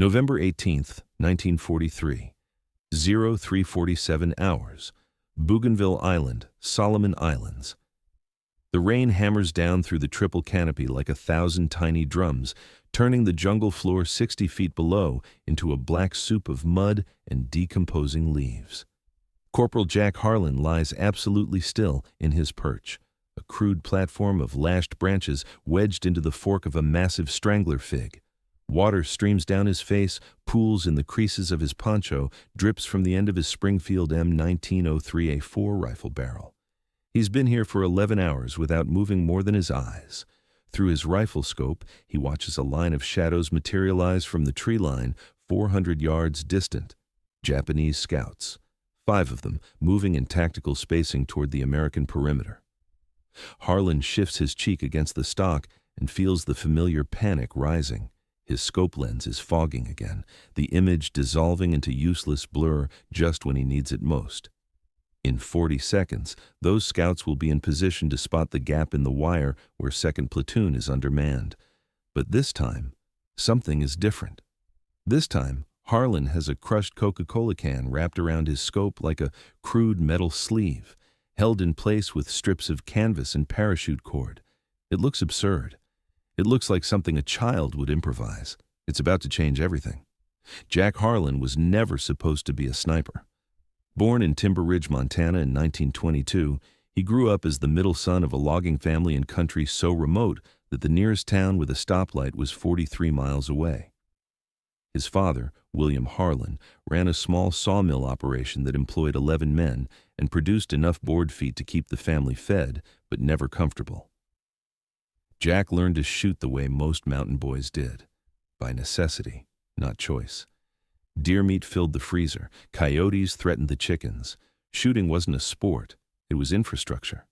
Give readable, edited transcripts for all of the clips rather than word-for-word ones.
November 18th, 1943, 0347 hours, Bougainville Island, Solomon Islands. The rain hammers down through the triple canopy like 1,000 tiny drums, turning the jungle floor 60 feet below into a black soup of mud and decomposing leaves. Corporal Jack Harlan lies absolutely still in his perch, a crude platform of lashed branches wedged into the fork of a massive strangler fig. Water streams down his face, pools in the creases of his poncho, drips from the end of his Springfield M1903A4 rifle barrel. He's been here for 11 hours without moving more than his eyes. Through his rifle scope, he watches a line of shadows materialize from the tree line 400 yards distant. Japanese scouts, 5 of them moving in tactical spacing toward the American perimeter. Harlan shifts his cheek against the stock and feels the familiar panic rising. His scope lens is fogging again, the image dissolving into useless blur just when he needs it most. In 40 seconds, those scouts will be in position to spot the gap in the wire where 2nd Platoon is undermanned. But this time, something is different. This time, Harlan has a crushed Coca-Cola can wrapped around his scope like a crude metal sleeve, held in place with strips of canvas and parachute cord. It looks absurd. It looks like something a child would improvise. It's about to change everything. Jack Harlan was never supposed to be a sniper. Born in Timber Ridge, Montana in 1922, he grew up as the middle son of a logging family in country so remote that the nearest town with a stoplight was 43 miles away. His father, William Harlan, ran a small sawmill operation that employed 11 men and produced enough board feet to keep the family fed, but never comfortable. Jack learned to shoot the way most mountain boys did, by necessity, not choice. Deer meat filled the freezer, coyotes threatened the chickens. Shooting wasn't a sport, it was infrastructure.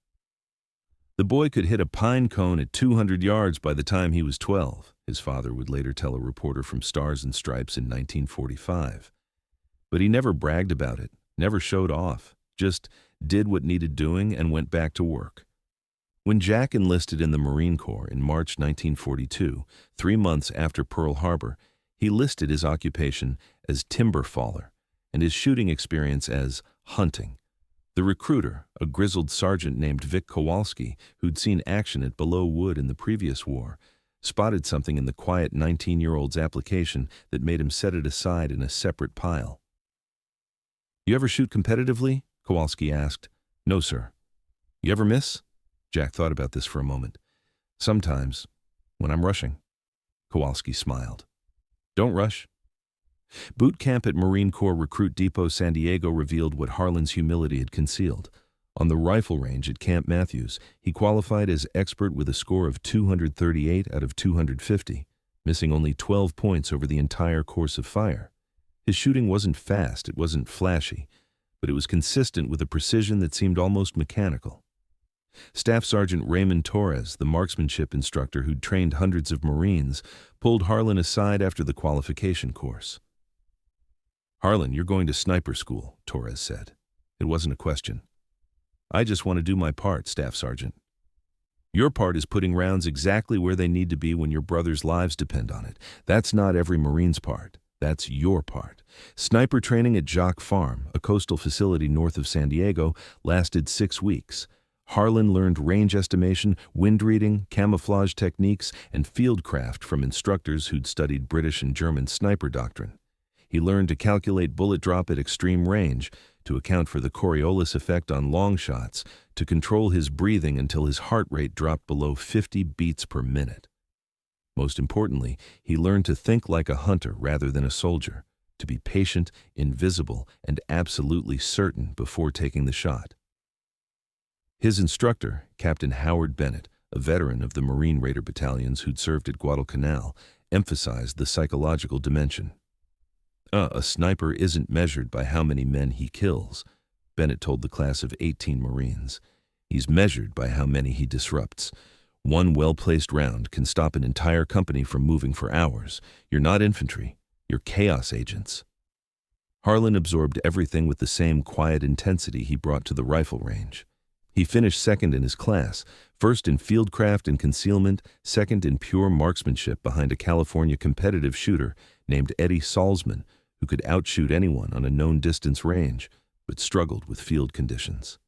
The boy could hit a pine cone at 200 yards by the time he was 12, his father would later tell a reporter from Stars and Stripes in 1945. But he never bragged about it, never showed off, just did what needed doing and went back to work. When Jack enlisted in the Marine Corps in March 1942, 3 months after Pearl Harbor, he listed his occupation as timber faller and his shooting experience as hunting. The recruiter, a grizzled sergeant named Vic Kowalski, who'd seen action at Below Wood in the previous war, spotted something in the quiet 19-year-old's application that made him set it aside in a separate pile. "You ever shoot competitively?" Kowalski asked. "No, sir." "You ever miss?" Jack thought about this for a moment. "Sometimes, when I'm rushing." Kowalski smiled. "Don't rush." Boot camp at Marine Corps Recruit Depot San Diego revealed what Harlan's humility had concealed. On the rifle range at Camp Matthews, he qualified as expert with a score of 238 out of 250, missing only 12 points over the entire course of fire. His shooting wasn't fast, it wasn't flashy, but it was consistent with a precision that seemed almost mechanical. Staff Sergeant Raymond Torres, the marksmanship instructor who'd trained hundreds of Marines, pulled Harlan aside after the qualification course. "Harlan, you're going to sniper school," Torres said. It wasn't a question. "I just want to do my part, Staff Sergeant." "Your part is putting rounds exactly where they need to be when your brothers' lives depend on it. That's not every Marine's part. That's your part." Sniper training at Jock Farm, a coastal facility north of San Diego, lasted 6 weeks. Harlan learned range estimation, wind reading, camouflage techniques, and fieldcraft from instructors who'd studied British and German sniper doctrine. He learned to calculate bullet drop at extreme range, to account for the Coriolis effect on long shots, to control his breathing until his heart rate dropped below 50 beats per minute. Most importantly, he learned to think like a hunter rather than a soldier, to be patient, invisible, and absolutely certain before taking the shot. His instructor, Captain Howard Bennett, a veteran of the Marine Raider battalions who'd served at Guadalcanal, emphasized the psychological dimension. A sniper isn't measured by how many men he kills," Bennett told the class of 18 Marines. "He's measured by how many he disrupts. One well-placed round can stop an entire company from moving for hours. You're not infantry, you're chaos agents." Harlan absorbed everything with the same quiet intensity he brought to the rifle range. He finished second in his class, first in fieldcraft and concealment, second in pure marksmanship behind a California competitive shooter named Eddie Salzman, who could outshoot anyone on a known distance range, but struggled with field conditions.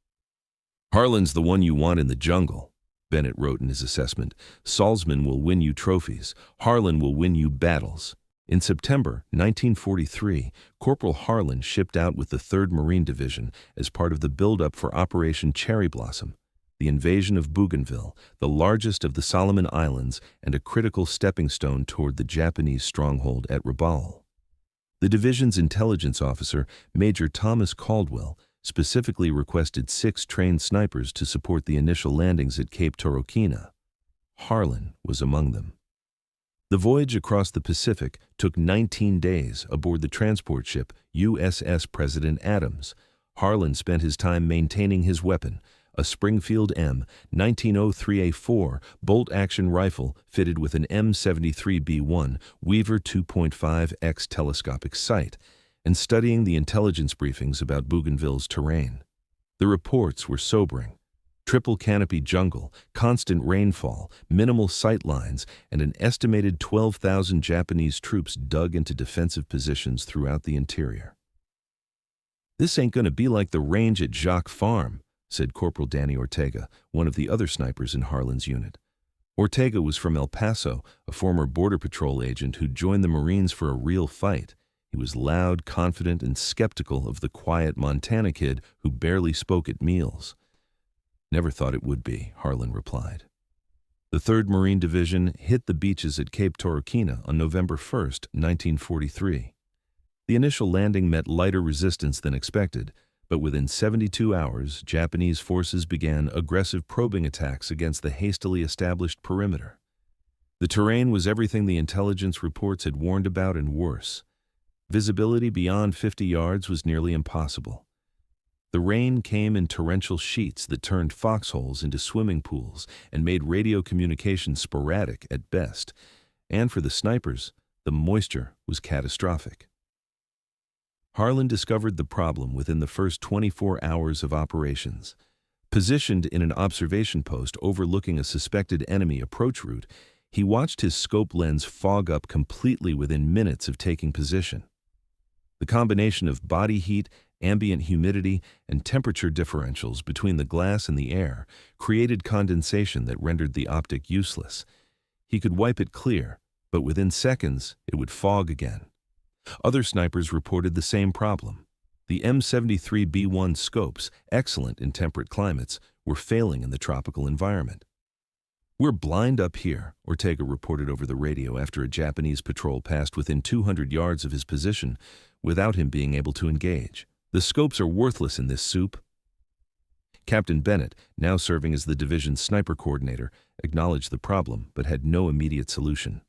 "Harlan's the one you want in the jungle," Bennett wrote in his assessment. "Salzman will win you trophies. Harlan will win you battles." In September 1943, Corporal Harlan shipped out with the 3rd Marine Division as part of the buildup for Operation Cherry Blossom, the invasion of Bougainville, the largest of the Solomon Islands and a critical stepping stone toward the Japanese stronghold at Rabaul. The division's intelligence officer, Major Thomas Caldwell, specifically requested 6 trained snipers to support the initial landings at Cape Torokina. Harlan was among them. The voyage across the Pacific took 19 days aboard the transport ship USS President Adams. Harlan spent his time maintaining his weapon, a Springfield M1903A4 bolt-action rifle fitted with an M73B1 Weaver 2.5X telescopic sight, and studying the intelligence briefings about Bougainville's terrain. The reports were sobering. Triple canopy jungle, constant rainfall, minimal sight lines, and an estimated 12,000 Japanese troops dug into defensive positions throughout the interior. "This ain't gonna be like the range at Jacques Farm," said Corporal Danny Ortega, one of the other snipers in Harlan's unit. Ortega was from El Paso, a former Border Patrol agent who joined the Marines for a real fight. He was loud, confident, and skeptical of the quiet Montana kid who barely spoke at meals. "Never thought it would be," Harlan replied. The 3rd Marine Division hit the beaches at Cape Torokina on November 1, 1943. The initial landing met lighter resistance than expected, but within 72 hours, Japanese forces began aggressive probing attacks against the hastily established perimeter. The terrain was everything the intelligence reports had warned about and worse. Visibility beyond 50 yards was nearly impossible. The rain came in torrential sheets that turned foxholes into swimming pools and made radio communication sporadic at best. And for the snipers, the moisture was catastrophic. Harlan discovered the problem within the first 24 hours of operations. Positioned in an observation post overlooking a suspected enemy approach route, he watched his scope lens fog up completely within minutes of taking position. The combination of body heat, ambient humidity, and temperature differentials between the glass and the air created condensation that rendered the optic useless. He could wipe it clear, but within seconds it would fog again. Other snipers reported the same problem. The M73B1 scopes, excellent in temperate climates, were failing in the tropical environment. "We're blind up here," Ortega reported over the radio after a Japanese patrol passed within 200 yards of his position without him being able to engage. "The scopes are worthless in this soup." Captain Bennett, now serving as the division's sniper coordinator, acknowledged the problem but had no immediate solution.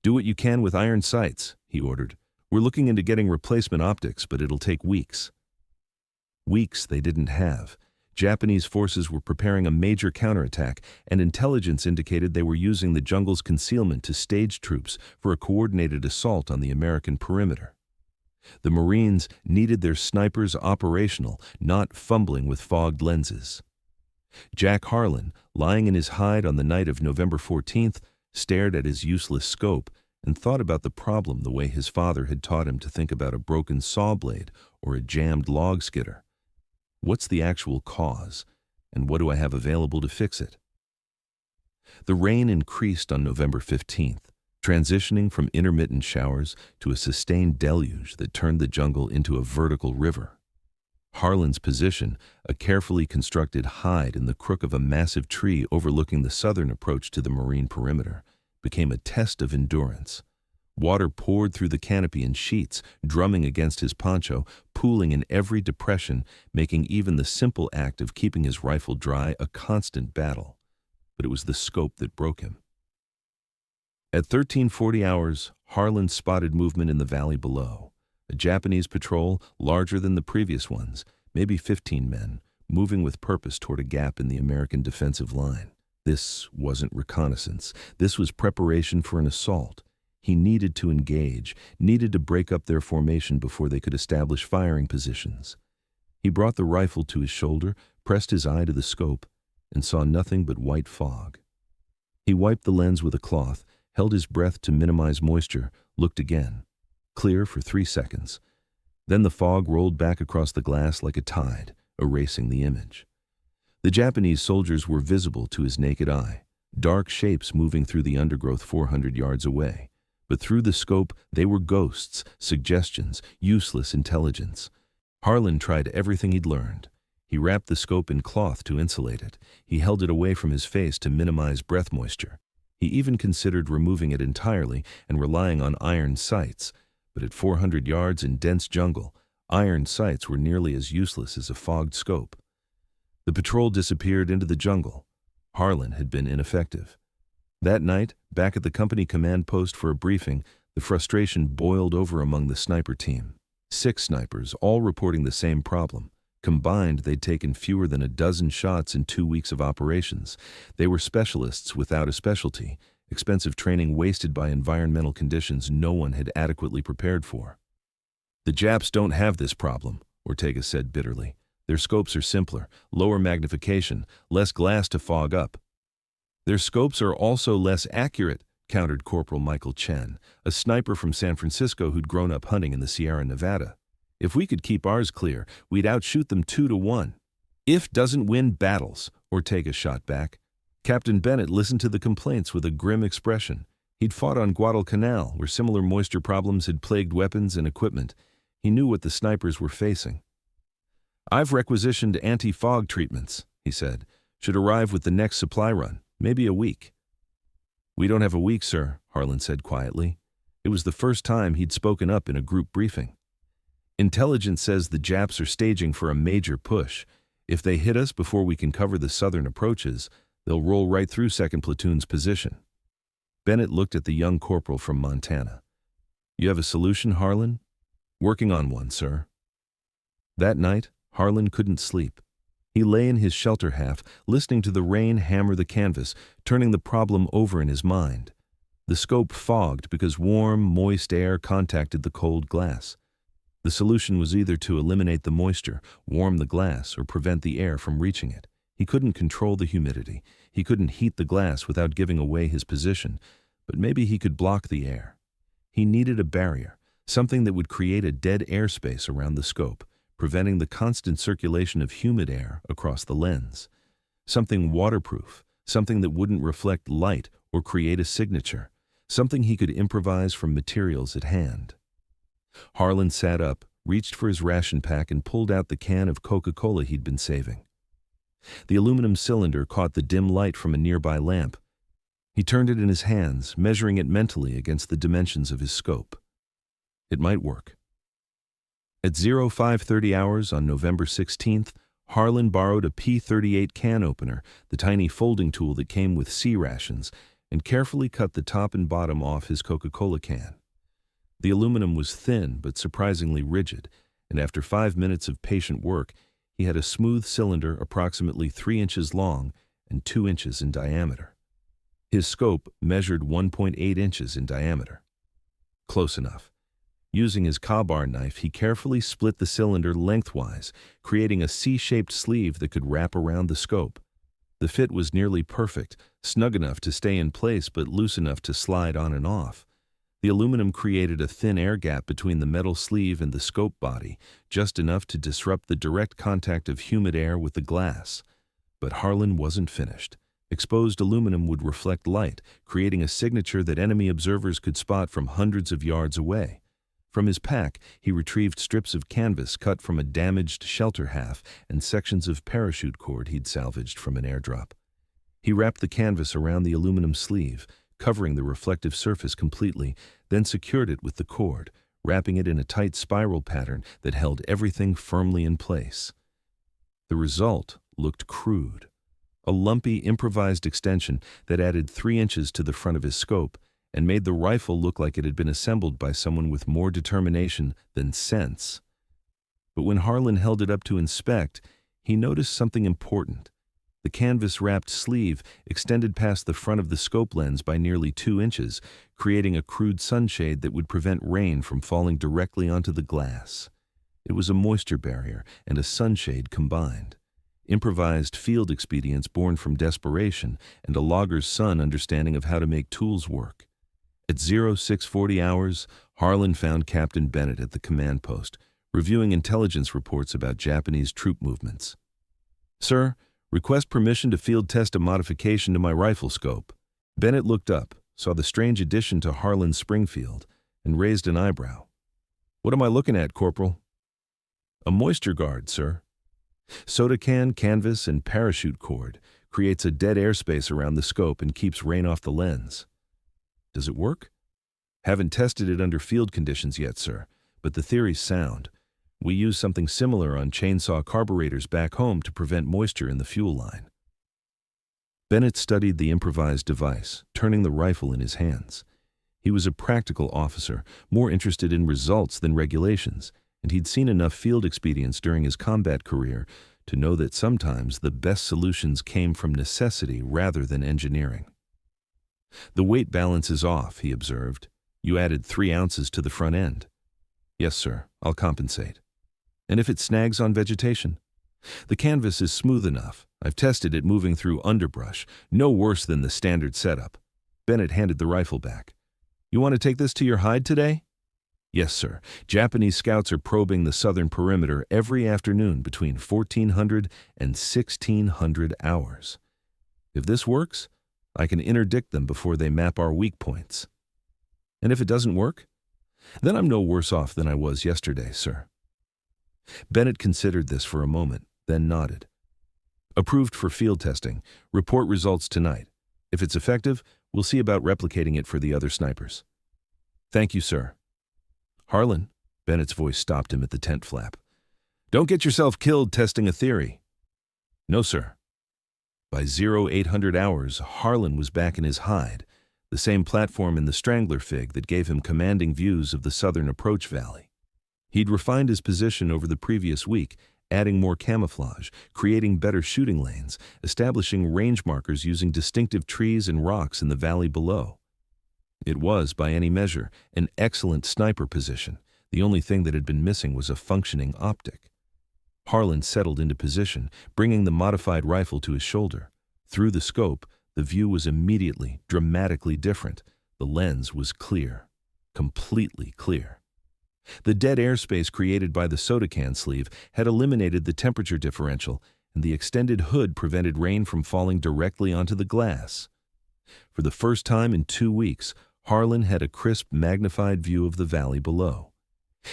"Do what you can with iron sights," he ordered. "We're looking into getting replacement optics, but it'll take weeks." Weeks they didn't have. Japanese forces were preparing a major counterattack, and intelligence indicated they were using the jungle's concealment to stage troops for a coordinated assault on the American perimeter. The Marines needed their snipers operational, not fumbling with fogged lenses. Jack Harlan, lying in his hide on the night of November 14th, stared at his useless scope and thought about the problem the way his father had taught him to think about a broken saw blade or a jammed log skidder. What's the actual cause, and what do I have available to fix it? The rain increased on November 15th, transitioning from intermittent showers to a sustained deluge that turned the jungle into a vertical river. Harlan's position, a carefully constructed hide in the crook of a massive tree overlooking the southern approach to the marine perimeter, became a test of endurance. Water poured through the canopy in sheets, drumming against his poncho, pooling in every depression, making even the simple act of keeping his rifle dry a constant battle. But it was the scope that broke him. At 1340 hours, Harlan spotted movement in the valley below. A Japanese patrol, larger than the previous ones, maybe 15 men, moving with purpose toward a gap in the American defensive line. This wasn't reconnaissance. This was preparation for an assault. He needed to engage, needed to break up their formation before they could establish firing positions. He brought the rifle to his shoulder, pressed his eye to the scope, and saw nothing but white fog. He wiped the lens with a cloth, held his breath to minimize moisture, looked again. Clear for 3 seconds. Then the fog rolled back across the glass like a tide, erasing the image. The Japanese soldiers were visible to his naked eye, dark shapes moving through the undergrowth 400 yards away. But through the scope, they were ghosts, suggestions, useless intelligence. Harlan tried everything he'd learned. He wrapped the scope in cloth to insulate it. He held it away from his face to minimize breath moisture. He even considered removing it entirely and relying on iron sights. But at 400 yards in dense jungle, iron sights were nearly as useless as a fogged scope. The patrol disappeared into the jungle. Harlan had been ineffective. That night, back at the company command post for a briefing, the frustration boiled over among the sniper team. 6 snipers, all reporting the same problem. Combined, they'd taken fewer than a dozen shots in 2 weeks of operations. They were specialists without a specialty, expensive training wasted by environmental conditions no one had adequately prepared for. "The Japs don't have this problem," Ortega said bitterly. "Their scopes are simpler, lower magnification, less glass to fog up." "Their scopes are also less accurate," countered Corporal Michael Chen, a sniper from San Francisco who'd grown up hunting in the Sierra Nevada. "If we could keep ours clear, we'd outshoot them 2-1. If doesn't win battles," Ortega shot back. Captain Bennett listened to the complaints with a grim expression. He'd fought on Guadalcanal, where similar moisture problems had plagued weapons and equipment. He knew what the snipers were facing. "I've requisitioned anti-fog treatments," he said. "Should arrive with the next supply run, maybe a week." "We don't have a week, sir," Harlan said quietly. It was the first time he'd spoken up in a group briefing. "Intelligence says the Japs are staging for a major push. If they hit us before we can cover the southern approaches, they'll roll right through 2nd Platoon's position." Bennett looked at the young corporal from Montana. "You have a solution, Harlan?" "Working on one, sir." That night, Harlan couldn't sleep. He lay in his shelter half, listening to the rain hammer the canvas, turning the problem over in his mind. The scope fogged because warm, moist air contacted the cold glass. The solution was either to eliminate the moisture, warm the glass, or prevent the air from reaching it. He couldn't control the humidity. He couldn't heat the glass without giving away his position, but maybe he could block the air. He needed a barrier, something that would create a dead airspace around the scope, preventing the constant circulation of humid air across the lens. Something waterproof, something that wouldn't reflect light or create a signature, something he could improvise from materials at hand. Harlan sat up, reached for his ration pack, and pulled out the can of Coca-Cola he'd been saving. The aluminum cylinder caught the dim light from a nearby lamp. He turned it in his hands, measuring it mentally against the dimensions of his scope. It might work. At 0530 hours on November 16th, Harlan borrowed a P38 can opener, the tiny folding tool that came with sea rations, and carefully cut the top and bottom off his Coca-Cola can. The aluminum was thin but surprisingly rigid, and after 5 minutes of patient work, he had a smooth cylinder approximately 3 inches long and 2 inches in diameter. His scope measured 1.8 inches in diameter. Close enough. Using his Ka-bar knife, he carefully split the cylinder lengthwise, creating a C-shaped sleeve that could wrap around the scope. The fit was nearly perfect, snug enough to stay in place but loose enough to slide on and off. The aluminum created a thin air gap between the metal sleeve and the scope body, just enough to disrupt the direct contact of humid air with the glass. But Harlan wasn't finished. Exposed aluminum would reflect light, creating a signature that enemy observers could spot from hundreds of yards away. From his pack, he retrieved strips of canvas cut from a damaged shelter half and sections of parachute cord he'd salvaged from an airdrop. He wrapped the canvas around the aluminum sleeve, covering the reflective surface completely, then secured it with the cord, wrapping it in a tight spiral pattern that held everything firmly in place. The result looked crude. A lumpy, improvised extension that added 3 inches to the front of his scope and made the rifle look like it had been assembled by someone with more determination than sense. But when Harlan held it up to inspect, he noticed something important. The canvas-wrapped sleeve extended past the front of the scope lens by nearly 2 inches, creating a crude sunshade that would prevent rain from falling directly onto the glass. It was a moisture barrier and a sunshade combined. Improvised field expedients born from desperation and a logger's son understanding of how to make tools work. At 0640 hours, Harlan found Captain Bennett at the command post, reviewing intelligence reports about Japanese troop movements. "Sir, request permission to field test a modification to my rifle scope." Bennett looked up, saw the strange addition to Harlan's Springfield, and raised an eyebrow. "What am I looking at, Corporal?" "A moisture guard, sir. Soda can, canvas, and parachute cord creates a dead airspace around the scope and keeps rain off the lens." "Does it work?" "Haven't tested it under field conditions yet, sir, but the theory's sound. We use something similar on chainsaw carburetors back home to prevent moisture in the fuel line." Bennett studied the improvised device, turning the rifle in his hands. He was a practical officer, more interested in results than regulations, and he'd seen enough field expedients during his combat career to know that sometimes the best solutions came from necessity rather than engineering. "The weight balance is off," he observed. "You added 3 ounces to the front end." "Yes, sir, I'll compensate." "And if it snags on vegetation?" "The canvas is smooth enough. I've tested it moving through underbrush, no worse than the standard setup." Bennett handed the rifle back. "You want to take this to your hide today?" "Yes, sir. Japanese scouts are probing the southern perimeter every afternoon between 1400 and 1600 hours. If this works, I can interdict them before they map our weak points." "And if it doesn't work?" "Then I'm no worse off than I was yesterday, sir." Bennett considered this for a moment, then nodded. "Approved for field testing. Report results tonight. If it's effective, we'll see about replicating it for the other snipers." "Thank you, sir." "Harlan," Bennett's voice stopped him at the tent flap. "Don't get yourself killed testing a theory." "No, sir." By 0800 hours, Harlan was back in his hide, the same platform in the Strangler Fig that gave him commanding views of the southern approach valley. He'd refined his position over the previous week, adding more camouflage, creating better shooting lanes, establishing range markers using distinctive trees and rocks in the valley below. It was, by any measure, an excellent sniper position. The only thing that had been missing was a functioning optic. Harlan settled into position, bringing the modified rifle to his shoulder. Through the scope, the view was immediately, dramatically different. The lens was clear, completely clear. The dead airspace created by the soda can sleeve had eliminated the temperature differential, and the extended hood prevented rain from falling directly onto the glass. For the first time in 2 weeks, Harlan had a crisp, magnified view of the valley below.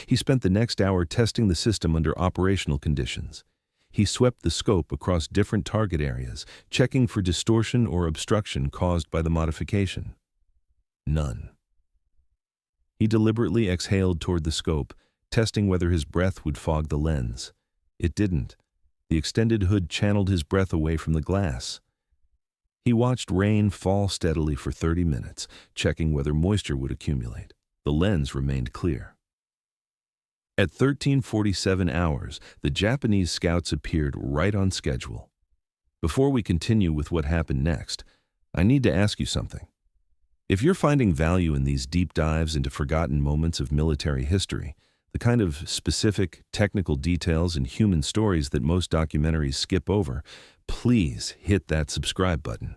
He spent the next hour testing the system under operational conditions. He swept the scope across different target areas, checking for distortion or obstruction caused by the modification. None. He deliberately exhaled toward the scope, testing whether his breath would fog the lens. It didn't. The extended hood channeled his breath away from the glass. He watched rain fall steadily for 30 minutes, checking whether moisture would accumulate. The lens remained clear. At 1347 hours, the Japanese scouts appeared right on schedule. Before we continue with what happened next, I need to ask you something. If you're finding value in these deep dives into forgotten moments of military history, the kind of specific, technical details and human stories that most documentaries skip over, please hit that subscribe button.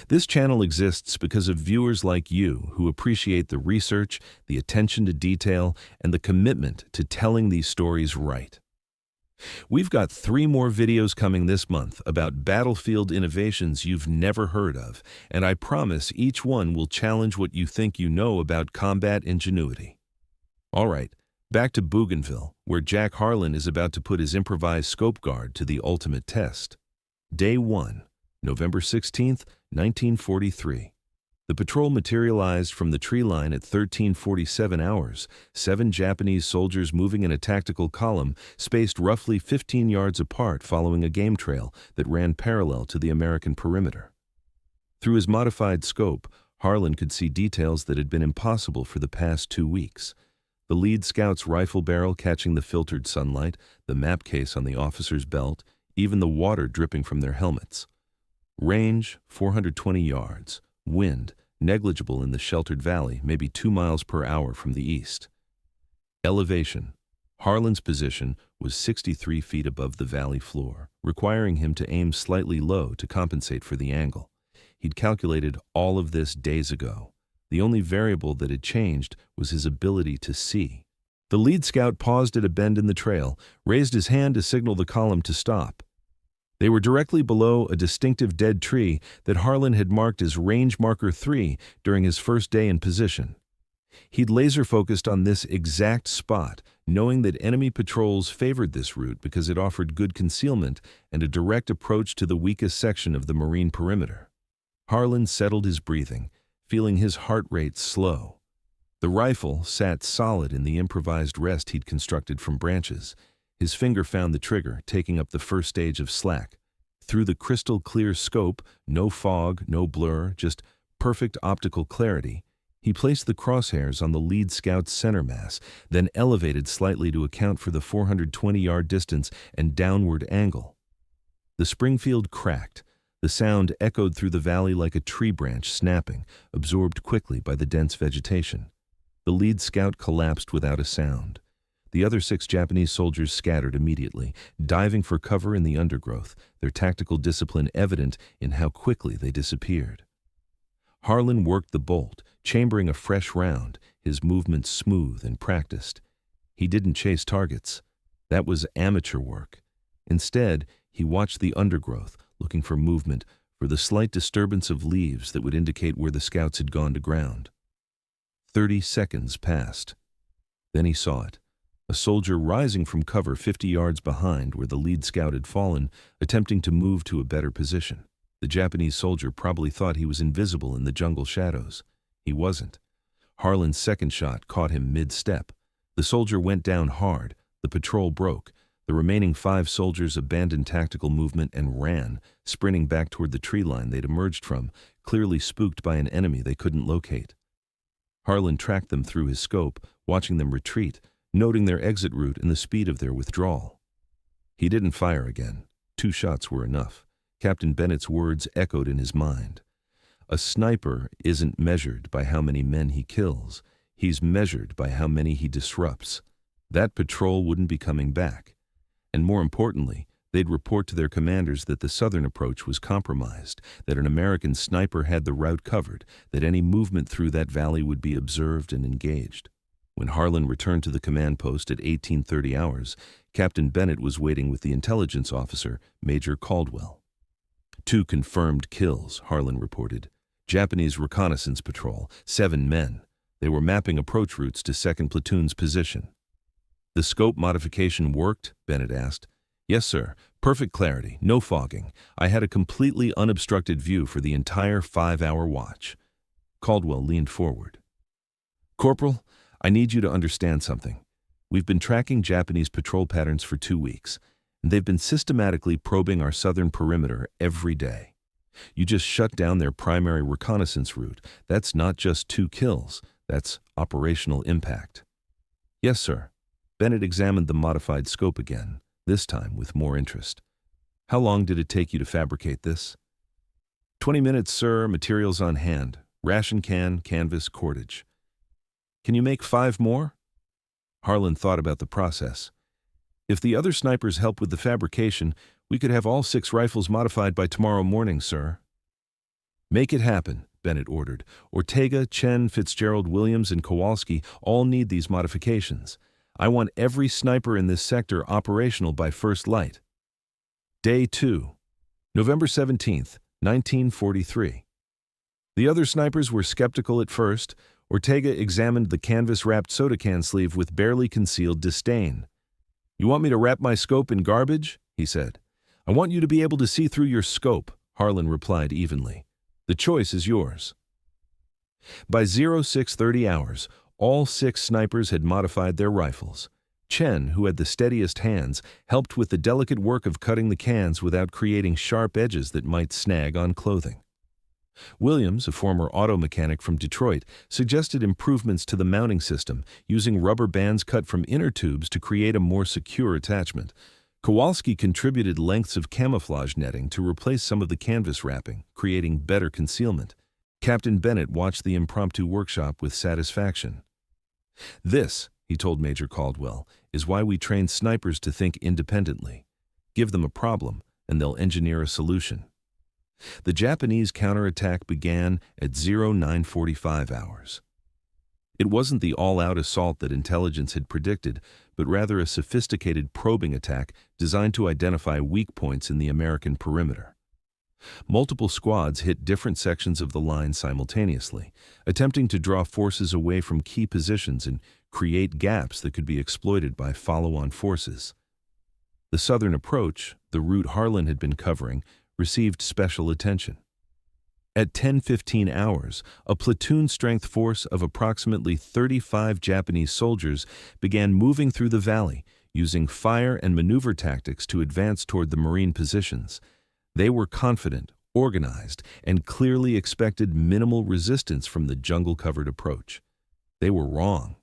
This channel exists because of viewers like you who appreciate the research, the attention to detail, and the commitment to telling these stories right. We've got 3 more videos coming this month about battlefield innovations you've never heard of, and I promise each one will challenge what you think you know about combat ingenuity. All right, back to Bougainville, where Jack Harlan is about to put his improvised scope guard to the ultimate test. Day 1, November 16th, 1943. The patrol materialized from the tree line at 1347 hours, 7 Japanese soldiers moving in a tactical column, spaced roughly 15 yards apart following a game trail that ran parallel to the American perimeter. Through his modified scope, Harlan could see details that had been impossible for the past 2 weeks. The lead scout's rifle barrel catching the filtered sunlight, the map case on the officer's belt, even the water dripping from their helmets. Range, 420 yards. Wind, negligible in the sheltered valley, maybe 2 miles per hour from the east. Elevation. Harlan's position was 63 feet above the valley floor, requiring him to aim slightly low to compensate for the angle. He'd calculated all of this days ago. The only variable that had changed was his ability to see. The lead scout paused at a bend in the trail, raised his hand to signal the column to stop. They were directly below a distinctive dead tree that Harlan had marked as Range Marker 3 during his first day in position. He'd laser-focused on this exact spot, knowing that enemy patrols favored this route because it offered good concealment and a direct approach to the weakest section of the marine perimeter. Harlan settled his breathing, feeling his heart rate slow. The rifle sat solid in the improvised rest he'd constructed from branches. His finger found the trigger, taking up the first stage of slack. Through the crystal-clear scope, no fog, no blur, just perfect optical clarity, he placed the crosshairs on the lead scout's center mass, then elevated slightly to account for the 420-yard distance and downward angle. The Springfield cracked. The sound echoed through the valley like a tree branch snapping, absorbed quickly by the dense vegetation. The lead scout collapsed without a sound. The other 6 Japanese soldiers scattered immediately, diving for cover in the undergrowth, their tactical discipline evident in how quickly they disappeared. Harlan worked the bolt, chambering a fresh round, his movements smooth and practiced. He didn't chase targets. That was amateur work. Instead, he watched the undergrowth, looking for movement, for the slight disturbance of leaves that would indicate where the scouts had gone to ground. 30 seconds passed. Then he saw it. A soldier rising from cover 50 yards behind where the lead scout had fallen, attempting to move to a better position. The Japanese soldier probably thought he was invisible in the jungle shadows. He wasn't. Harlan's second shot caught him mid-step. The soldier went down hard. The patrol broke. The remaining 5 soldiers abandoned tactical movement and ran, sprinting back toward the tree line they'd emerged from, clearly spooked by an enemy they couldn't locate. Harlan tracked them through his scope, watching them retreat, noting their exit route and the speed of their withdrawal. He didn't fire again. 2 shots were enough. Captain Bennett's words echoed in his mind. A sniper isn't measured by how many men he kills. He's measured by how many he disrupts. That patrol wouldn't be coming back. And more importantly, they'd report to their commanders that the southern approach was compromised, that an American sniper had the route covered, that any movement through that valley would be observed and engaged. When Harlan returned to the command post at 1830 hours, Captain Bennett was waiting with the intelligence officer, Major Caldwell. 2 confirmed kills, Harlan reported. Japanese reconnaissance patrol, 7 men. They were mapping approach routes to 2nd Platoon's position. The scope modification worked? Bennett asked. Yes, sir. Perfect clarity, no fogging. I had a completely unobstructed view for the entire 5-hour watch. Caldwell leaned forward. Corporal, I need you to understand something. We've been tracking Japanese patrol patterns for 2 weeks, and they've been systematically probing our southern perimeter every day. You just shut down their primary reconnaissance route. That's not just 2 kills. That's operational impact. Yes, sir. Bennett examined the modified scope again, this time with more interest. How long did it take you to fabricate this? 20 minutes, sir. Materials on hand. Ration can, canvas, cordage. Can you make 5 more? Harlan thought about the process. If the other snipers help with the fabrication, we could have all 6 rifles modified by tomorrow morning, sir. Make it happen, Bennett ordered. Ortega, Chen, Fitzgerald, Williams, and Kowalski all need these modifications. I want every sniper in this sector operational by first light. Day 2, November 17th, 1943. The other snipers were skeptical at first. Ortega examined the canvas-wrapped soda can sleeve with barely concealed disdain. You want me to wrap my scope in garbage? He said. I want you to be able to see through your scope, Harlan replied evenly. The choice is yours. By 0630 hours, all 6 snipers had modified their rifles. Chen, who had the steadiest hands, helped with the delicate work of cutting the cans without creating sharp edges that might snag on clothing. Williams, a former auto mechanic from Detroit, suggested improvements to the mounting system, using rubber bands cut from inner tubes to create a more secure attachment. Kowalski contributed lengths of camouflage netting to replace some of the canvas wrapping, creating better concealment. Captain Bennett watched the impromptu workshop with satisfaction. This, he told Major Caldwell, is why we train snipers to think independently. Give them a problem, and they'll engineer a solution. The Japanese counterattack began at 0945 hours. It wasn't the all-out assault that intelligence had predicted, but rather a sophisticated probing attack designed to identify weak points in the American perimeter. Multiple squads hit different sections of the line simultaneously, attempting to draw forces away from key positions and create gaps that could be exploited by follow-on forces. The southern approach, the route Harlan had been covering, received special attention. At 10:15 hours, a platoon-strength force of approximately 35 Japanese soldiers began moving through the valley, using fire and maneuver tactics to advance toward the Marine positions. They were confident, organized, and clearly expected minimal resistance from the jungle-covered approach. They were wrong.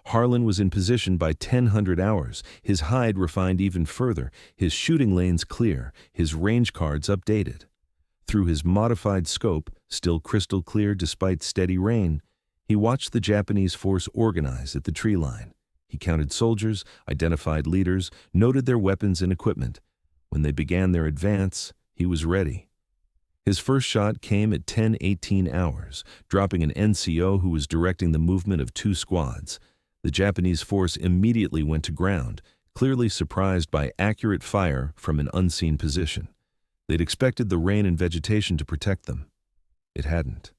Harlan was in position by 1000 hours, his hide refined even further, his shooting lanes clear, his range cards updated. Through his modified scope, still crystal clear despite steady rain, he watched the Japanese force organize at the tree line. He counted soldiers, identified leaders, noted their weapons and equipment. When they began their advance, he was ready. His first shot came at 10:18 hours, dropping an NCO who was directing the movement of two squads. The Japanese force immediately went to ground, clearly surprised by accurate fire from an unseen position. They'd expected the rain and vegetation to protect them. It hadn't.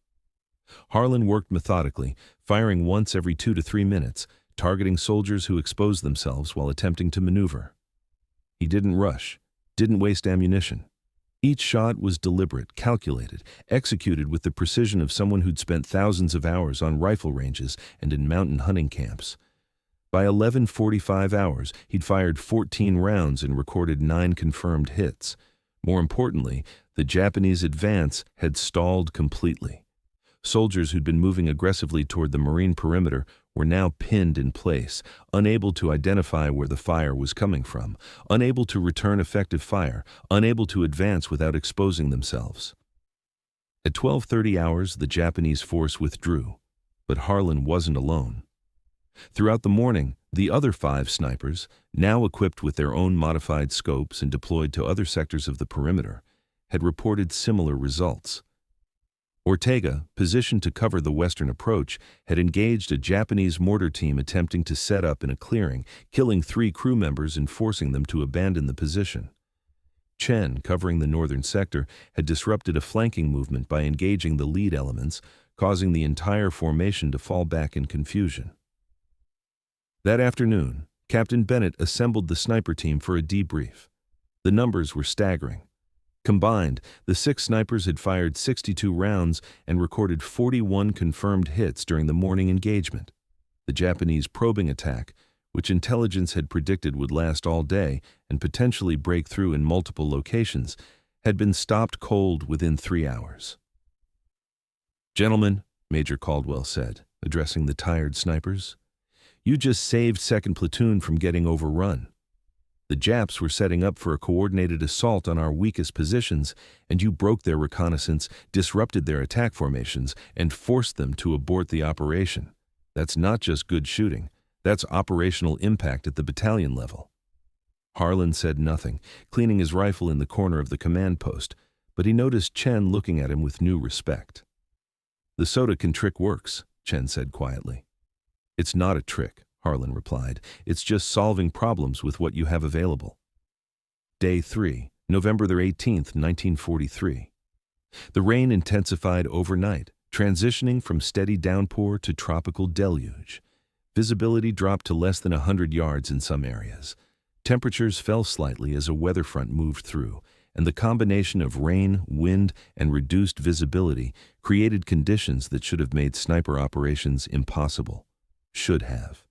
Harlan worked methodically, firing once every 2 to 3 minutes, targeting soldiers who exposed themselves while attempting to maneuver. He didn't rush, didn't waste ammunition. Each shot was deliberate, calculated, executed with the precision of someone who'd spent thousands of hours on rifle ranges and in mountain hunting camps. By 11:45 hours, he'd fired 14 rounds and recorded 9 confirmed hits. More importantly, the Japanese advance had stalled completely. Soldiers who'd been moving aggressively toward the Marine perimeter were now pinned in place, unable to identify where the fire was coming from, unable to return effective fire, unable to advance without exposing themselves. At 12:30 hours, the Japanese force withdrew, but Harlan wasn't alone. Throughout the morning, the other 5 snipers, now equipped with their own modified scopes and deployed to other sectors of the perimeter, had reported similar results. Ortega, positioned to cover the western approach, had engaged a Japanese mortar team attempting to set up in a clearing, killing 3 crew members and forcing them to abandon the position. Chen, covering the northern sector, had disrupted a flanking movement by engaging the lead elements, causing the entire formation to fall back in confusion. That afternoon, Captain Bennett assembled the sniper team for a debrief. The numbers were staggering. Combined, the 6 snipers had fired 62 rounds and recorded 41 confirmed hits during the morning engagement. The Japanese probing attack, which intelligence had predicted would last all day and potentially break through in multiple locations, had been stopped cold within 3 hours. "Gentlemen," Major Caldwell said, addressing the tired snipers, "you just saved 2nd Platoon from getting overrun. The Japs were setting up for a coordinated assault on our weakest positions, and you broke their reconnaissance, disrupted their attack formations, and forced them to abort the operation. That's not just good shooting, that's operational impact at the battalion level." Harlan said nothing, cleaning his rifle in the corner of the command post, but he noticed Chen looking at him with new respect. "The soda can trick works," Chen said quietly. "It's not a trick," Harlan replied. "It's just solving problems with what you have available." Day 3, November 18th, 1943. The rain intensified overnight, transitioning from steady downpour to tropical deluge. Visibility dropped to less than 100 yards in some areas. Temperatures fell slightly as a weather front moved through, and the combination of rain, wind, and reduced visibility created conditions that should have made sniper operations impossible. Should have.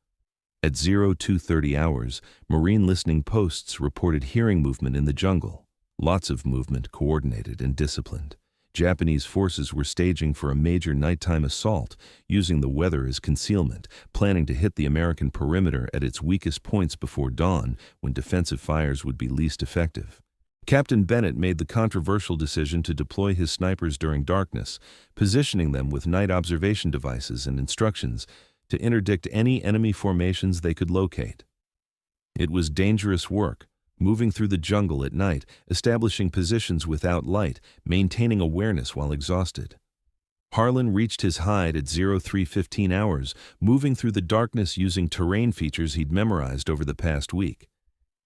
At 02:30 hours, Marine listening posts reported hearing movement in the jungle. Lots of movement, coordinated and disciplined. Japanese forces were staging for a major nighttime assault, using the weather as concealment, planning to hit the American perimeter at its weakest points before dawn, when defensive fires would be least effective. Captain Bennett made the controversial decision to deploy his snipers during darkness, positioning them with night observation devices and instructions to interdict any enemy formations they could locate. It was dangerous work, moving through the jungle at night, establishing positions without light, maintaining awareness while exhausted. Harlan reached his hide at 0315 hours, moving through the darkness using terrain features he'd memorized over the past week.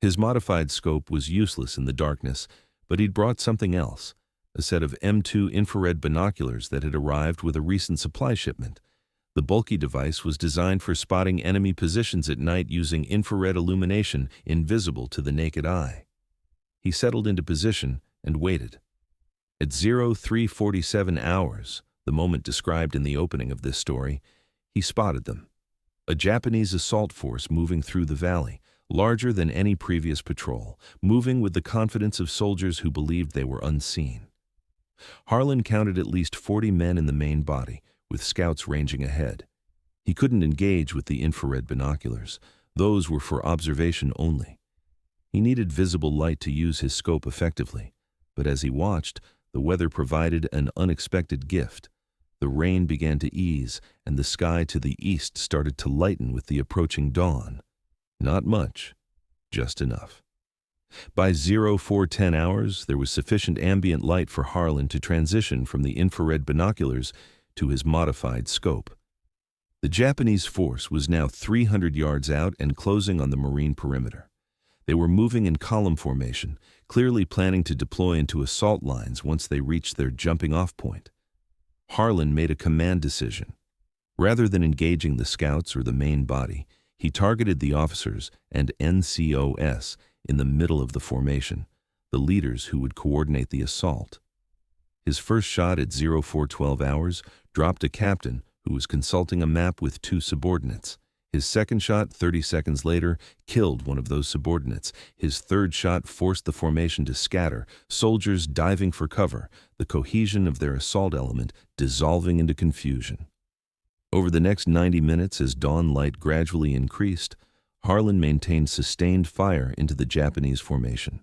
His modified scope was useless in the darkness, but he'd brought something else, a set of M2 infrared binoculars that had arrived with a recent supply shipment. The bulky device was designed for spotting enemy positions at night using infrared illumination invisible to the naked eye. He settled into position and waited. At 0347 hours, the moment described in the opening of this story, he spotted them. A Japanese assault force moving through the valley, larger than any previous patrol, moving with the confidence of soldiers who believed they were unseen. Harlan counted at least 40 men in the main body, with scouts ranging ahead. He couldn't engage with the infrared binoculars. Those were for observation only. He needed visible light to use his scope effectively, but as he watched, the weather provided an unexpected gift. The rain began to ease, and the sky to the east started to lighten with the approaching dawn. Not much, just enough. By 0410 hours, there was sufficient ambient light for Harlan to transition from the infrared binoculars to his modified scope. The Japanese force was now 300 yards out and closing on the marine perimeter. They were moving in column formation, clearly planning to deploy into assault lines once they reached their jumping-off point. Harlan made a command decision. Rather than engaging the scouts or the main body, he targeted the officers and NCOS in the middle of the formation, the leaders who would coordinate the assault. His first shot at 0412 hours dropped a captain who was consulting a map with two subordinates. His second shot, 30 seconds later, killed one of those subordinates. His third shot forced the formation to scatter, soldiers diving for cover, the cohesion of their assault element dissolving into confusion. Over the next 90 minutes, as dawn light gradually increased, Harlan maintained sustained fire into the Japanese formation.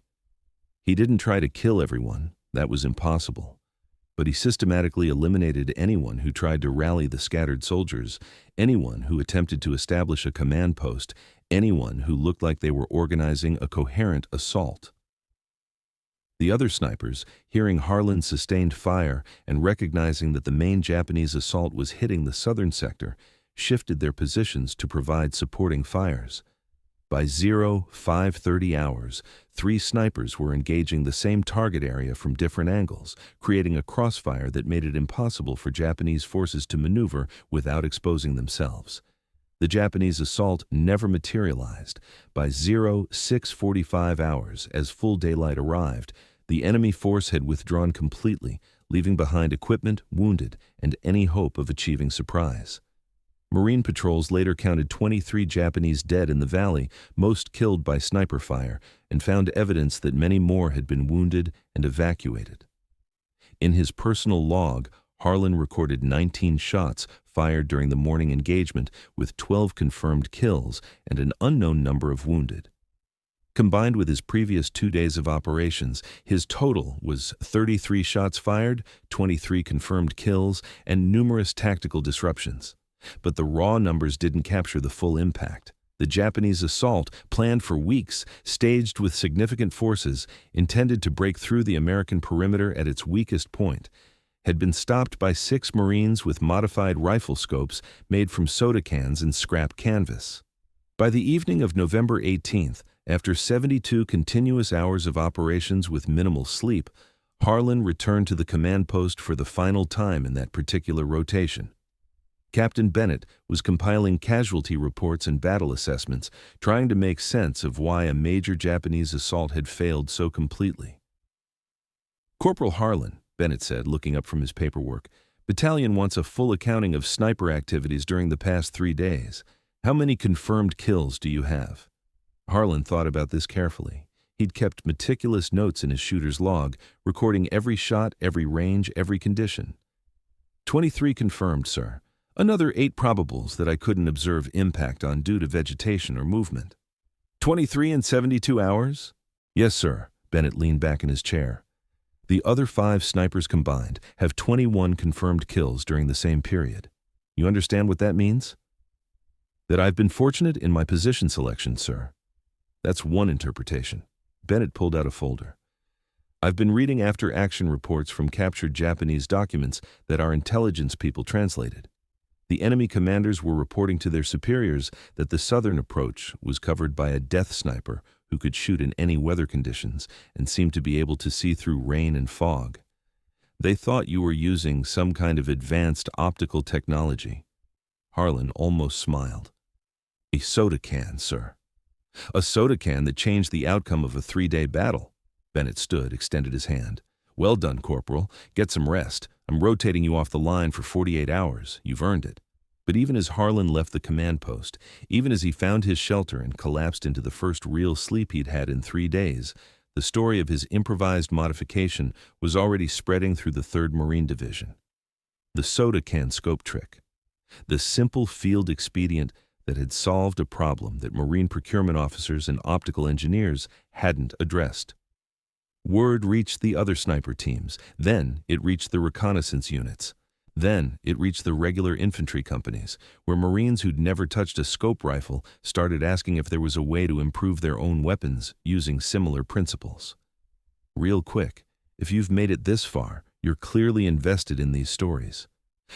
He didn't try to kill everyone, that was impossible. But he systematically eliminated anyone who tried to rally the scattered soldiers, anyone who attempted to establish a command post, anyone who looked like they were organizing a coherent assault. The other snipers, hearing Harlan's sustained fire and recognizing that the main Japanese assault was hitting the southern sector, shifted their positions to provide supporting fires. By 0530 hours, 3 snipers were engaging the same target area from different angles, creating a crossfire that made it impossible for Japanese forces to maneuver without exposing themselves. The Japanese assault never materialized. By 0645 hours, as full daylight arrived, the enemy force had withdrawn completely, leaving behind equipment, wounded, and any hope of achieving surprise. Marine patrols later counted 23 Japanese dead in the valley, most killed by sniper fire, and found evidence that many more had been wounded and evacuated. In his personal log, Harlan recorded 19 shots fired during the morning engagement, with 12 confirmed kills and an unknown number of wounded. Combined with his previous 2 days of operations, his total was 33 shots fired, 23 confirmed kills, and numerous tactical disruptions. But the raw numbers didn't capture the full impact. The Japanese assault, planned for weeks, staged with significant forces, intended to break through the American perimeter at its weakest point, had been stopped by 6 Marines with modified rifle scopes made from soda cans and scrap canvas. By the evening of November 18th, after 72 continuous hours of operations with minimal sleep, Harlan returned to the command post for the final time in that particular rotation. Captain Bennett was compiling casualty reports and battle assessments, trying to make sense of why a major Japanese assault had failed so completely. "Corporal Harlan," Bennett said, looking up from his paperwork, "Battalion wants a full accounting of sniper activities during the past 3 days. How many confirmed kills do you have?" Harlan thought about this carefully. He'd kept meticulous notes in his shooter's log, recording every shot, every range, every condition. 23 confirmed, sir. Another 8 probables that I couldn't observe impact on due to vegetation or movement." 23 in 72 hours? "Yes, sir." Bennett leaned back in his chair. "The other 5 snipers combined have 21 confirmed kills during the same period. You understand what that means?" "That I've been fortunate in my position selection, sir." "That's one interpretation." Bennett pulled out a folder. "I've been reading after-action reports from captured Japanese documents that our intelligence people translated. The enemy commanders were reporting to their superiors that the southern approach was covered by a death sniper who could shoot in any weather conditions and seemed to be able to see through rain and fog. They thought you were using some kind of advanced optical technology." Harlan almost smiled. "A soda can, sir." "A soda can that changed the outcome of a 3-day battle." Bennett stood, extended his hand. "Well done, Corporal. Get some rest. I'm rotating you off the line for 48 hours. You've earned it." But even as Harlan left the command post, even as he found his shelter and collapsed into the first real sleep he'd had in 3 days, the story of his improvised modification was already spreading through the 3rd Marine Division. The soda can scope trick. The simple field expedient that had solved a problem that Marine procurement officers and optical engineers hadn't addressed. Word reached the other sniper teams. Then it reached the reconnaissance units. Then it reached the regular infantry companies, where Marines who'd never touched a scope rifle started asking if there was a way to improve their own weapons using similar principles. Real quick, if you've made it this far, you're clearly invested in these stories.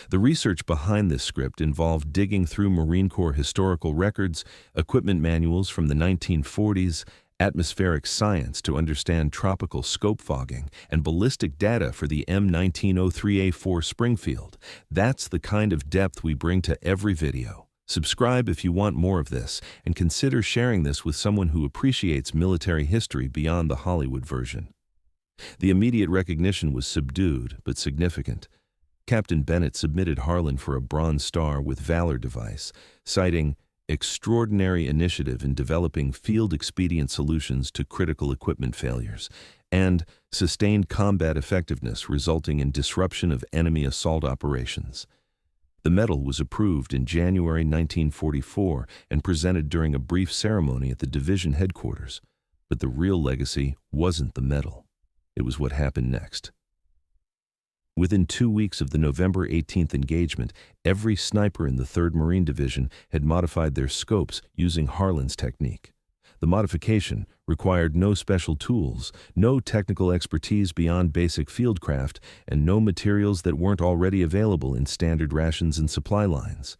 The research behind this script involved digging through Marine Corps historical records, equipment manuals from the 1940s, atmospheric science to understand tropical scope fogging, and ballistic data for the M1903A4 Springfield. That's the kind of depth we bring to every video. Subscribe if you want more of this, and consider sharing this with someone who appreciates military history beyond the Hollywood version. The immediate recognition was subdued but significant. Captain Bennett submitted Harlan for a Bronze Star with Valor device, citing extraordinary initiative in developing field-expedient solutions to critical equipment failures, and sustained combat effectiveness resulting in disruption of enemy assault operations. The medal was approved in January 1944 and presented during a brief ceremony at the division headquarters. But the real legacy wasn't the medal. It was what happened next. Within 2 weeks of the November 18th engagement, every sniper in the 3rd Marine Division had modified their scopes using Harlan's technique. The modification required no special tools, no technical expertise beyond basic fieldcraft, and no materials that weren't already available in standard rations and supply lines.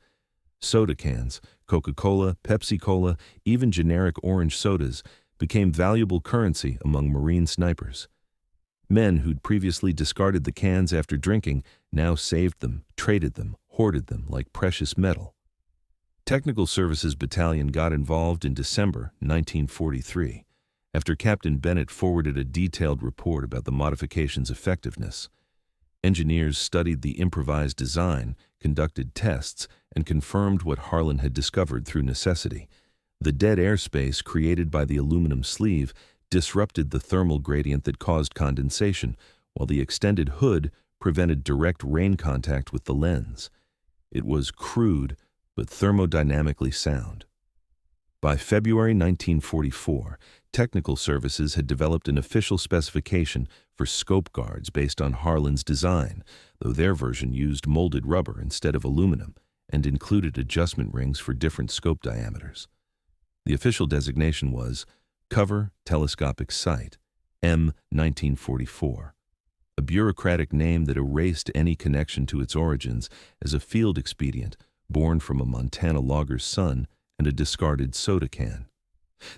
Soda cans, Coca-Cola, Pepsi-Cola, even generic orange sodas became valuable currency among Marine snipers. Men who'd previously discarded the cans after drinking now saved them, traded them, hoarded them like precious metal. Technical Services Battalion got involved in December 1943, after Captain Bennett forwarded a detailed report about the modification's effectiveness. Engineers studied the improvised design, conducted tests, and confirmed what Harlan had discovered through necessity. The dead airspace created by the aluminum sleeve disrupted the thermal gradient that caused condensation, while the extended hood prevented direct rain contact with the lens. It was crude, but thermodynamically sound. By February 1944, Technical Services had developed an official specification for scope guards based on Harlan's design, though their version used molded rubber instead of aluminum and included adjustment rings for different scope diameters. The official designation was Cover Telescopic Sight, M1944, a bureaucratic name that erased any connection to its origins as a field expedient born from a Montana logger's son and a discarded soda can.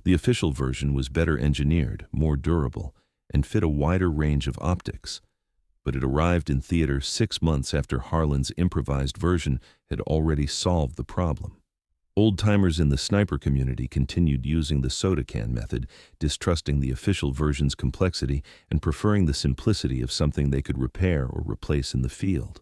The official version was better engineered, more durable, and fit a wider range of optics, but it arrived in theater 6 months after Harlan's improvised version had already solved the problem. Old-timers in the sniper community continued using the soda can method, distrusting the official version's complexity and preferring the simplicity of something they could repair or replace in the field.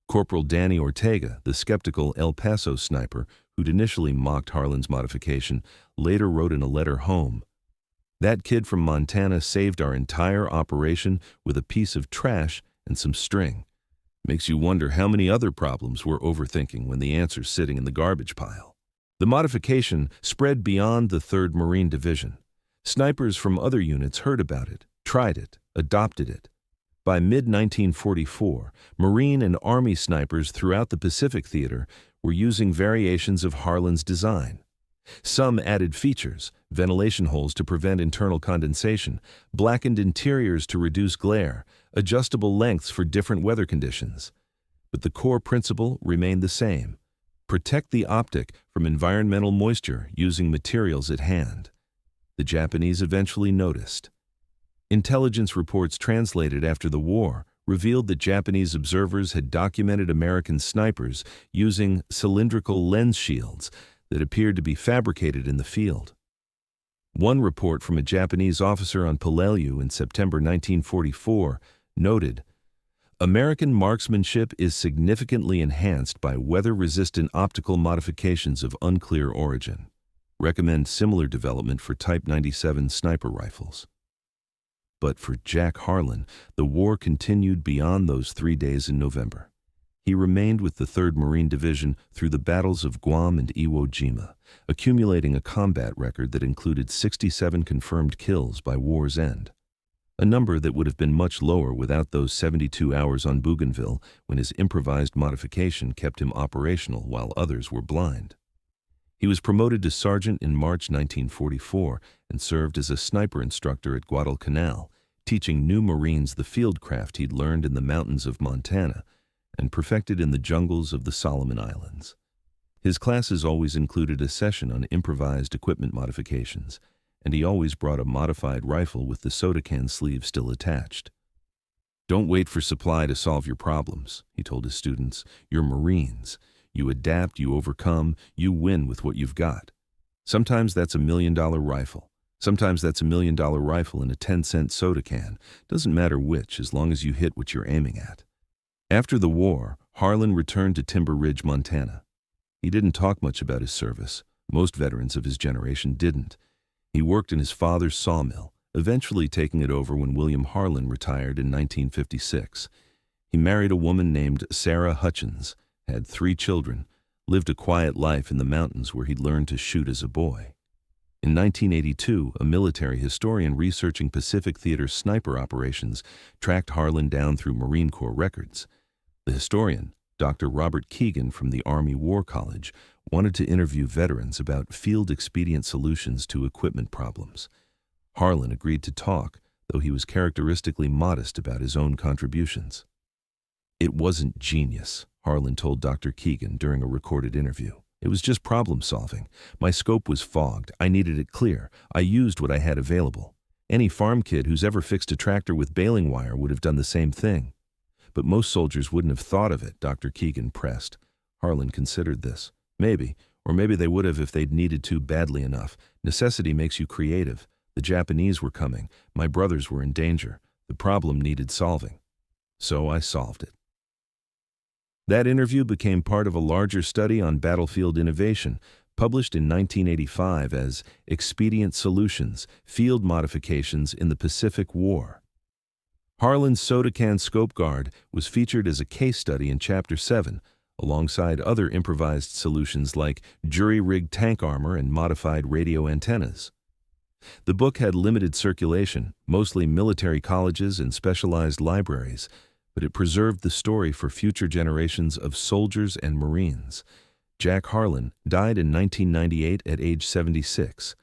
Corporal Danny Ortega, the skeptical El Paso sniper who'd initially mocked Harlan's modification, later wrote in a letter home, "That kid from Montana saved our entire operation with a piece of trash and some string. Makes you wonder how many other problems we're overthinking when the answer's sitting in the garbage pile." The modification spread beyond the 3rd Marine Division. Snipers from other units heard about it, tried it, adopted it. By mid-1944, Marine and Army snipers throughout the Pacific Theater were using variations of Harlan's design. Some added features: ventilation holes to prevent internal condensation, blackened interiors to reduce glare, adjustable lengths for different weather conditions. But the core principle remained the same: protect the optic from environmental moisture using materials at hand. The Japanese eventually noticed. Intelligence reports translated after the war revealed that Japanese observers had documented American snipers using cylindrical lens shields that appeared to be fabricated in the field. One report from a Japanese officer on Peleliu in September 1944 noted, "American marksmanship is significantly enhanced by weather-resistant optical modifications of unclear origin. Recommend similar development for Type 97 sniper rifles." But for Jack Harlan, the war continued beyond those 3 days in November. He remained with the 3rd Marine Division through the battles of Guam and Iwo Jima, accumulating a combat record that included 67 confirmed kills by war's end, a number that would have been much lower without those 72 hours on Bougainville when his improvised modification kept him operational while others were blind. He was promoted to sergeant in March 1944 and served as a sniper instructor at Guadalcanal, teaching new Marines the fieldcraft he'd learned in the mountains of Montana and perfected in the jungles of the Solomon Islands. His classes always included a session on improvised equipment modifications, and he always brought a modified rifle with the soda can sleeve still attached. "Don't wait for supply to solve your problems," he told his students. "You're Marines. You adapt, you overcome, you win with what you've got. Sometimes that's $1 million rifle. Sometimes that's $1 million rifle in a 10-cent soda can. Doesn't matter which, as long as you hit what you're aiming at." After the war, Harlan returned to Timber Ridge, Montana. He didn't talk much about his service. Most veterans of his generation didn't. He worked in his father's sawmill, eventually taking it over when William Harlan retired in 1956. He married a woman named Sarah Hutchins, had 3 children, lived a quiet life in the mountains where he'd learned to shoot as a boy. In 1982, a military historian researching Pacific Theater sniper operations tracked Harlan down through Marine Corps records. The historian, Dr. Robert Keegan from the Army War College, wanted to interview veterans about field-expedient solutions to equipment problems. Harlan agreed to talk, though he was characteristically modest about his own contributions. "It wasn't genius," Harlan told Dr. Keegan during a recorded interview. "It was just problem-solving. My scope was fogged. I needed it clear. I used what I had available. Any farm kid who's ever fixed a tractor with baling wire would have done the same thing." "But most soldiers wouldn't have thought of it," Dr. Keegan pressed. Harlan considered this. "Maybe, or maybe they would have if they'd needed to badly enough. Necessity makes you creative. The Japanese were coming. My brothers were in danger. The problem needed solving. So I solved it." That interview became part of a larger study on battlefield innovation, published in 1985 as Expedient Solutions, Field Modifications in the Pacific War. Harlan's soda can scope guard was featured as a case study in Chapter 7, alongside other improvised solutions like jury-rigged tank armor and modified radio antennas. The book had limited circulation, mostly military colleges and specialized libraries, but it preserved the story for future generations of soldiers and Marines. Jack Harlan died in 1998 at age 76.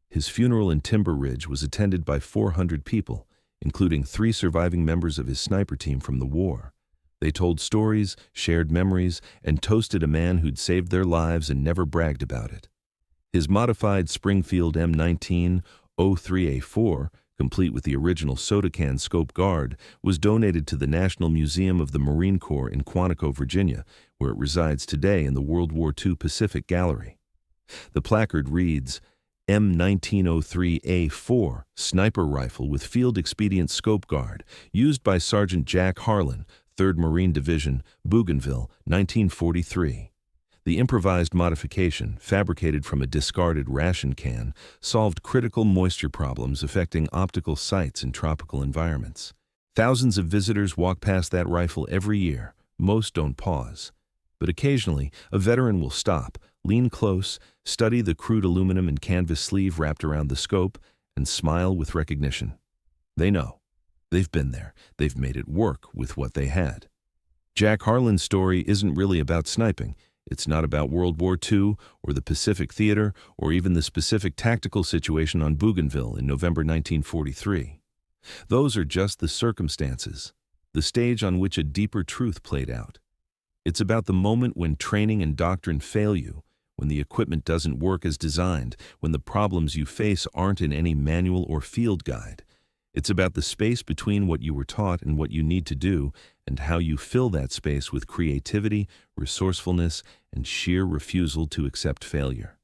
His funeral in Timber Ridge was attended by 400 people, including 3 surviving members of his sniper team from the war. They told stories, shared memories, and toasted a man who'd saved their lives and never bragged about it. His modified Springfield M19-03A4, complete with the original soda can scope guard, was donated to the National Museum of the Marine Corps in Quantico, Virginia, where it resides today in the World War II Pacific Gallery. The placard reads, M1903A4 sniper rifle with field expedient scope guard, used by Sergeant Jack Harlan, 3rd Marine Division, Bougainville, 1943. The improvised modification, fabricated from a discarded ration can, solved critical moisture problems affecting optical sights in tropical environments. Thousands of visitors walk past that rifle every year. Most don't pause. But occasionally, a veteran will stop, lean close, study the crude aluminum and canvas sleeve wrapped around the scope, and smile with recognition. They know. They've been there. They've made it work with what they had. Jack Harlan's story isn't really about sniping. It's not about World War II or the Pacific Theater or even the specific tactical situation on Bougainville in November 1943. Those are just the circumstances, the stage on which a deeper truth played out. It's about the moment when training and doctrine fail you, when the equipment doesn't work as designed, when the problems you face aren't in any manual or field guide. It's about the space between what you were taught and what you need to do, and how you fill that space with creativity, resourcefulness, and sheer refusal to accept failure.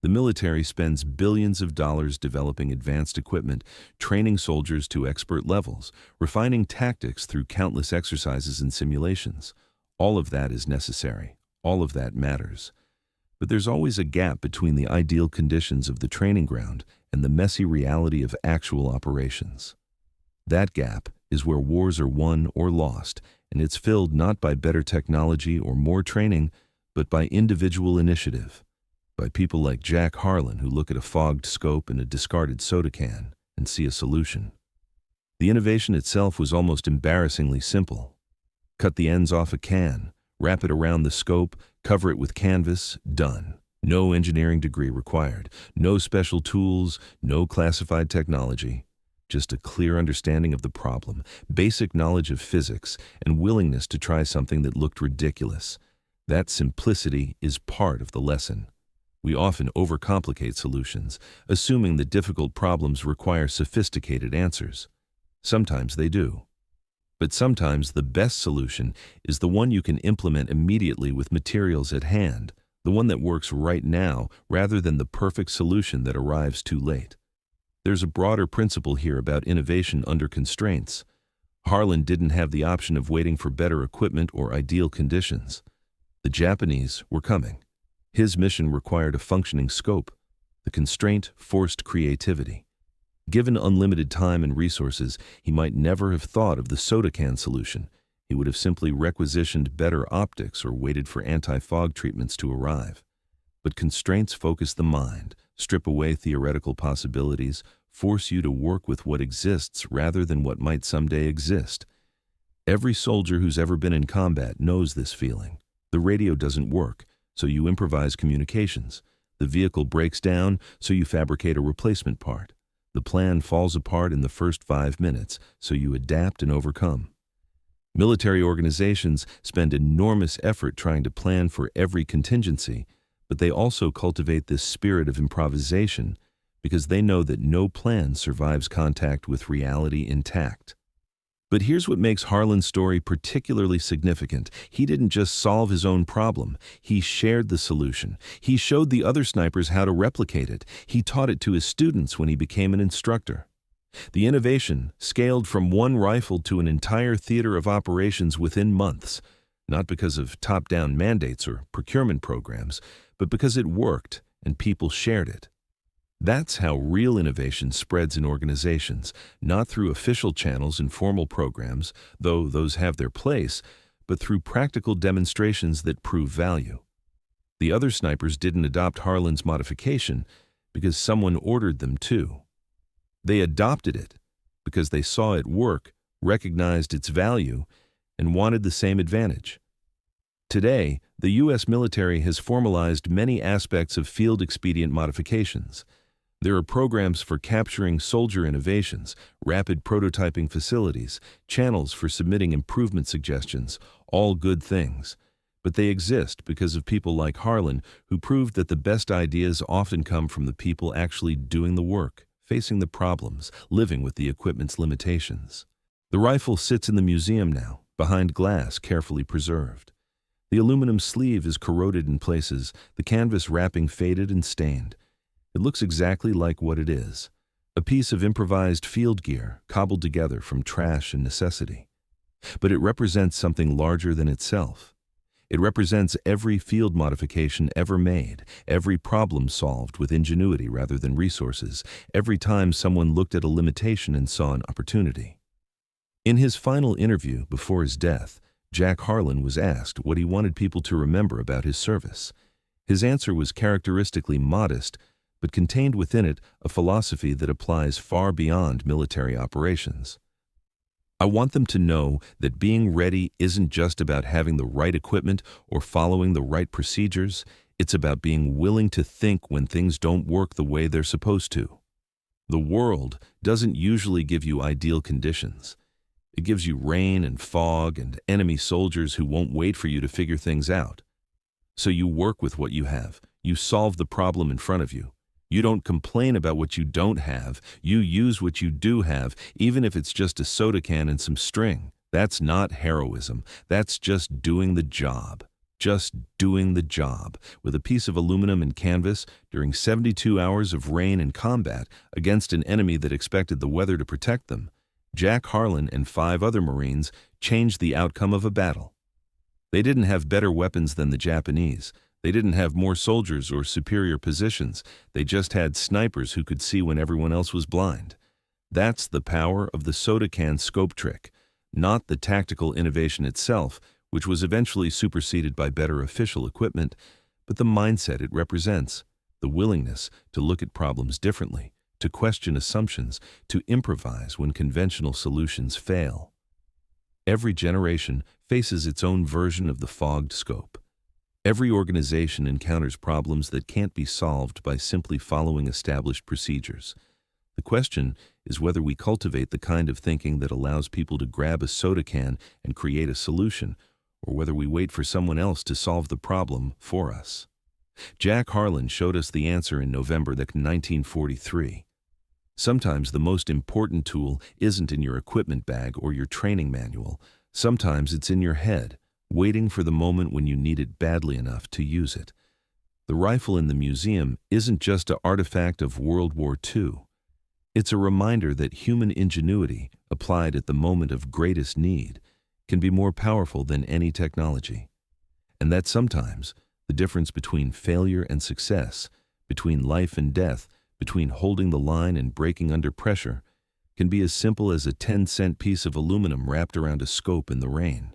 The military spends billions of dollars developing advanced equipment, training soldiers to expert levels, refining tactics through countless exercises and simulations. All of that is necessary. All of that matters. But there's always a gap between the ideal conditions of the training ground and the messy reality of actual operations. That gap is where wars are won or lost, and it's filled not by better technology or more training, but by individual initiative, by people like Jack Harlan who look at a fogged scope and a discarded soda can and see a solution. The innovation itself was almost embarrassingly simple. Cut the ends off a can, wrap it around the scope, cover it with canvas, done. No engineering degree required, no special tools, no classified technology. Just a clear understanding of the problem, basic knowledge of physics, and willingness to try something that looked ridiculous. That simplicity is part of the lesson. We often overcomplicate solutions, assuming that difficult problems require sophisticated answers. Sometimes they do. But sometimes the best solution is the one you can implement immediately with materials at hand, the one that works right now rather than the perfect solution that arrives too late. There's a broader principle here about innovation under constraints. Harlan didn't have the option of waiting for better equipment or ideal conditions. The Japanese were coming. His mission required a functioning scope. The constraint forced creativity. Given unlimited time and resources, he might never have thought of the soda can solution. He would have simply requisitioned better optics or waited for anti-fog treatments to arrive. But constraints focus the mind, strip away theoretical possibilities, force you to work with what exists rather than what might someday exist. Every soldier who's ever been in combat knows this feeling. The radio doesn't work, so you improvise communications. The vehicle breaks down, so you fabricate a replacement part. The plan falls apart in the first 5 minutes, so you adapt and overcome. Military organizations spend enormous effort trying to plan for every contingency, but they also cultivate this spirit of improvisation because they know that no plan survives contact with reality intact. But here's what makes Harlan's story particularly significant. He didn't just solve his own problem. He shared the solution. He showed the other snipers how to replicate it. He taught it to his students when he became an instructor. The innovation scaled from one rifle to an entire theater of operations within months, not because of top-down mandates or procurement programs, but because it worked and people shared it. That's how real innovation spreads in organizations, not through official channels and formal programs, though those have their place, but through practical demonstrations that prove value. The other snipers didn't adopt Harlan's modification because someone ordered them to. They adopted it because they saw it work, recognized its value, and wanted the same advantage. Today, the U.S. military has formalized many aspects of field expedient modifications. There are programs for capturing soldier innovations, rapid prototyping facilities, channels for submitting improvement suggestions, all good things. But they exist because of people like Harlan who proved that the best ideas often come from the people actually doing the work, facing the problems, living with the equipment's limitations. The rifle sits in the museum now, behind glass carefully preserved. The aluminum sleeve is corroded in places, the canvas wrapping faded and stained. It looks exactly like what it is, a piece of improvised field gear cobbled together from trash and necessity. But it represents something larger than itself. It represents every field modification ever made, every problem solved with ingenuity rather than resources, every time someone looked at a limitation and saw an opportunity. In his final interview before his death, Jack Harlan was asked what he wanted people to remember about his service. His answer was characteristically modest, but contained within it a philosophy that applies far beyond military operations. I want them to know that being ready isn't just about having the right equipment or following the right procedures. It's about being willing to think when things don't work the way they're supposed to. The world doesn't usually give you ideal conditions. It gives you rain and fog and enemy soldiers who won't wait for you to figure things out. So you work with what you have. You solve the problem in front of you. You don't complain about what you don't have. You use what you do have, even if it's just a soda can and some string. That's not heroism. That's just doing the job. Just doing the job. With a piece of aluminum and canvas, during 72 hours of rain and combat against an enemy that expected the weather to protect them, Jack Harlan and 5 other Marines changed the outcome of a battle. They didn't have better weapons than the Japanese. They didn't have more soldiers or superior positions. They just had snipers who could see when everyone else was blind. That's the power of the soda can scope trick, not the tactical innovation itself, which was eventually superseded by better official equipment, but the mindset it represents, the willingness to look at problems differently, to question assumptions, to improvise when conventional solutions fail. Every generation faces its own version of the fogged scope. Every organization encounters problems that can't be solved by simply following established procedures. The question is whether we cultivate the kind of thinking that allows people to grab a soda can and create a solution, or whether we wait for someone else to solve the problem for us. Jack Harlan showed us the answer in November 1943. Sometimes the most important tool isn't in your equipment bag or your training manual. Sometimes it's in your head, waiting for the moment when you need it badly enough to use it. The rifle in the museum isn't just an artifact of World War II. It's a reminder that human ingenuity, applied at the moment of greatest need, can be more powerful than any technology. And that sometimes the difference between failure and success, between life and death, between holding the line and breaking under pressure, can be as simple as a 10-cent piece of aluminum wrapped around a scope in the rain.